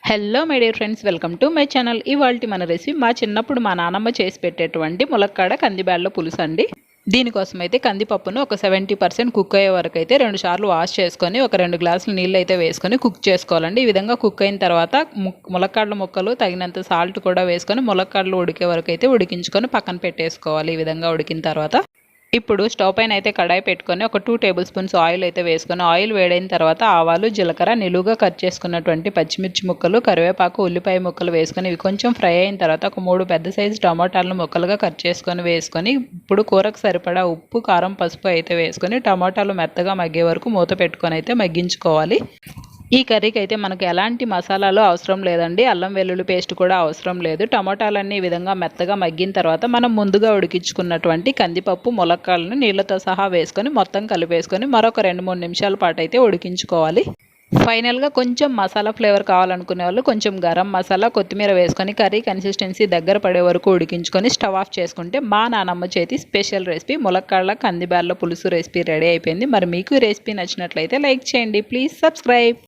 Hello my dear friends, welcome to my channel. ఇవాల్టి మన recipe మా చిన్నప్పుడు మా నాన్నమ్మ చేసి పెట్టేటువంటి ములక్కాడ కందిబ్యాళ్ళ పులుసు అండి. దీనికోసం అయితే కందిపప్పును ఒక 70% కుక్ అయ్యే వరకు అయితే 2 సార్లు వాష్ చేసుకొని ఒక 2 గ్లాసులు నీళ్ళు అయితే వేసుకొని కుక్ చేసుకోవాలండి. ఈ విధంగా కుక్ అయిన తర్వాత ములక్కాడల ముక్కలు తగినంత సాల్ట్ కూడా వేసుకొని ములక్కాడలు ఉడికే వరకు అయితే ఉడికించుకొని పక్కన పెట్టేసుకోవాలి. ఈ విధంగా ఉడికిన తర్వాత ఇప్పుడు స్టవ్ పైన అయితే కడాయి పెట్టుకొని ఒక 2 టేబుల్ స్పూన్స్ ఆయిల్ అయితే వేసుకొని ఆయిల్ వేడైన తర్వాత ఆవాలు, జీలకర్ర, నిలువుగా కట్ చేసుకున్నటువంటి పచ్చిమిర్చి ముక్కలు, కరివేపాకు, ఉల్లిపాయ ముక్కలు వేసుకొని ఇవి కొంచెం ఫ్రై అయిన తర్వాత ఒక 3 పెద్ద సైజు టమాటాలను ముక్కలుగా కట్ చేసుకొని వేసుకొని ఇప్పుడు కూరకు సరిపడా ఉప్పు, కారం, పసుపు అయితే వేసుకొని టమాటాలు మెత్తగా మగ్గే వరకు మూత పెట్టుకొని అయితే మగ్గించుకోవాలి. ఈ కర్రీకి అయితే మనకు ఎలాంటి మసాలాలు అవసరం లేదండి. అల్లం వెల్లుల్లి పేస్ట్ కూడా అవసరం లేదు. టమాటాలన్నీ ఈ విధంగా మెత్తగా మగ్గిన తర్వాత మనం ముందుగా ఉడికించుకున్నటువంటి కందిపప్పు, ములక్కాడలను నీళ్ళతో సహా వేసుకొని మొత్తం కలిపేసుకొని మరొక 2-3 నిమిషాల పాటు అయితే ఉడికించుకోవాలి. ఫైనల్గా కొంచెం మసాలా ఫ్లేవర్ కావాలనుకునే వాళ్ళు కొంచెం గరం మసాలా, కొత్తిమీర వేసుకొని కర్రీ కన్సిస్టెన్సీ దగ్గర పడే వరకు ఉడికించుకొని స్టవ్ ఆఫ్ చేసుకుంటే మా నానమ్మ చేతి స్పెషల్ రెసిపీ ములక్కాడల కందిబ్యాళ్ళ పులుసు రెసిపీ రెడీ అయిపోయింది. మరి మీకు ఈ రెసిపీ నచ్చినట్లయితే లైక్ చేయండి. Please subscribe.